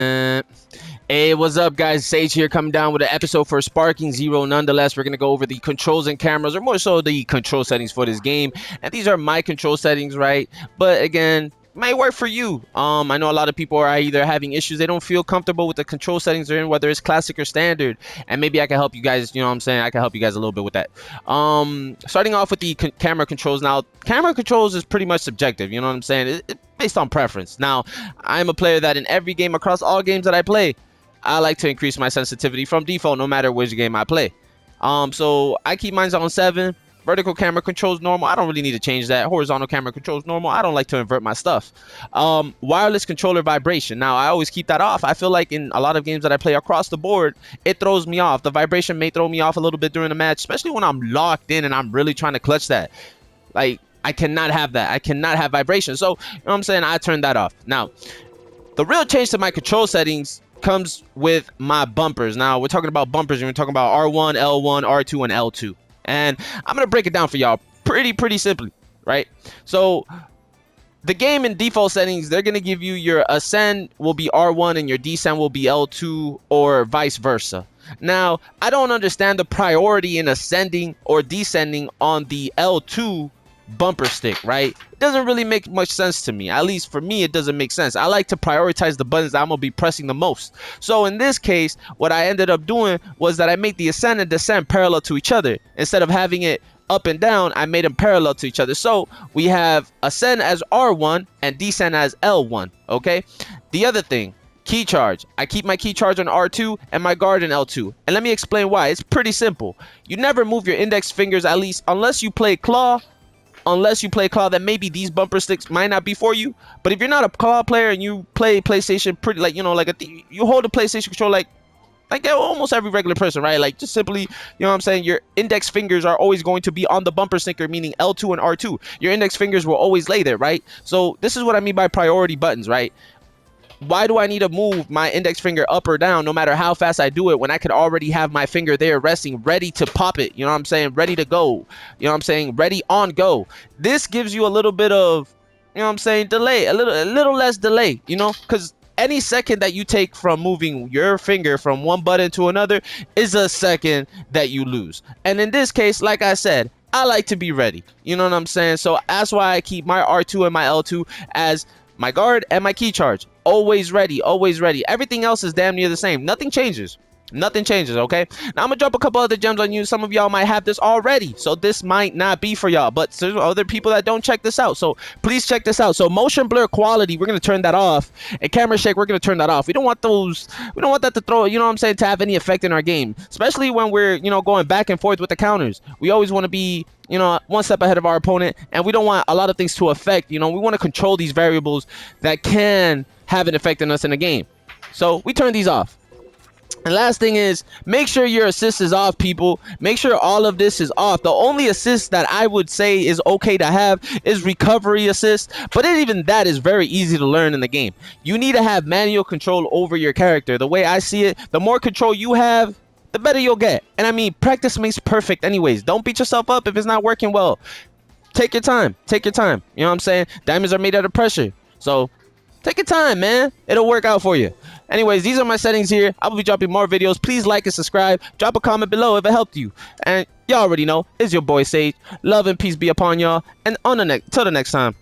Hey, what's up, guys? Sage here, coming down with an episode for Sparking Zero. Nonetheless, we're going to go over the controls and cameras, or more so the control settings for this game. And these are my control settings, right? But again, might work for you. I know a lot of people are either having issues, they don't feel comfortable with the control settings they're in, whether it's classic or standard. And maybe I can help you guys, you know what I'm saying? I can help you guys a little bit with that. Starting off with the camera controls. Now, camera controls is pretty much subjective, you know what I'm saying? Based on preference. Now, I'm a player that in every game, across all games that I play, I like to increase my sensitivity from default no matter which game I play. So I keep mine on 7. Vertical camera controls normal. I don't really need to change that. Horizontal camera controls normal. I don't like to invert my stuff. Wireless controller vibration. Now, I always keep that off. I feel like in a lot of games that I play across the board, it throws me off. The vibration may throw me off a little bit during the match, especially when I'm locked in and I'm really trying to clutch that. Like, I cannot have that. I cannot have vibration. So, you know what I'm saying? I turned that off. Now, the real change to my control settings comes with my bumpers. Now, we're talking about bumpers, and we're talking about R1, L1, R2, and L2. And I'm going to break it down for y'all pretty simply, right? So, the game in default settings, they're going to give you your ascend will be R1 and your descend will be L2, or vice versa. Now, I don't understand the priority in ascending or descending on the L2 bumper stick, right? It doesn't really make much sense to me. At least for me, it doesn't make sense. I like to prioritize the buttons that I'm gonna be pressing the most. So in this case, what I ended up doing was that I made the ascend and descend parallel to each other. Instead of having it up and down, I made them parallel to each other. So we have ascend as R1 and descend as L1, okay? The other thing, key charge. I keep my key charge on R2 and my guard in L2. And let me explain why. It's pretty simple. You never move your index fingers, at least unless you play claw. Then maybe these bumper sticks might not be for you. But if you're not a claw player and you play PlayStation pretty, like, you know, like you hold a PlayStation controller like almost every regular person, right? Like, just simply, you know what I'm saying, your index fingers are always going to be on the bumper sticker, meaning L2 and R2. Your index fingers will always lay there, right? So this is what I mean by priority buttons, right? Why do I need to move my index finger up or down no matter how fast I do it when I could already have my finger there resting, ready to pop it? You know what I'm saying? Ready to go. You know what I'm saying? Ready on go. This gives you a little bit of, you know what I'm saying, delay, a little less delay, you know, because any second that you take from moving your finger from one button to another is a second that you lose. And in this case, like I said, I like to be ready. You know what I'm saying? So that's why I keep my R2 and my L2 as my guard and my key charge. Always ready, always ready. Everything else is damn near the same. Nothing changes. Nothing changes, okay? Now, I'm going to drop a couple other gems on you. Some of y'all might have this already, so this might not be for y'all. But there's other people that don't check this out, so please check this out. So motion blur quality, we're going to turn that off. And camera shake, we're going to turn that off. We don't want that to throw, you know what I'm saying, to have any effect in our game. Especially when we're, you know, going back and forth with the counters. We always want to be, you know, one step ahead of our opponent. And we don't want a lot of things to affect, you know, we want to control these variables that can have an effect on us in the game. So we turn these off. And last thing is, make sure your assist is off, people. Make sure all of this is off. The only assist that I would say is okay to have is recovery assist. But even that is very easy to learn in the game. You need to have manual control over your character. The way I see it, the more control you have, the better you'll get. And I mean, practice makes perfect anyways. Don't beat yourself up if it's not working well. Take your time. Take your time. You know what I'm saying? Diamonds are made out of pressure. So take your time, man. It'll work out for you. Anyways, these are my settings here. I will be dropping more videos. Please like and subscribe. Drop a comment below if it helped you. And y'all already know, it's your boy Sage. Love and peace be upon y'all. And till the next time.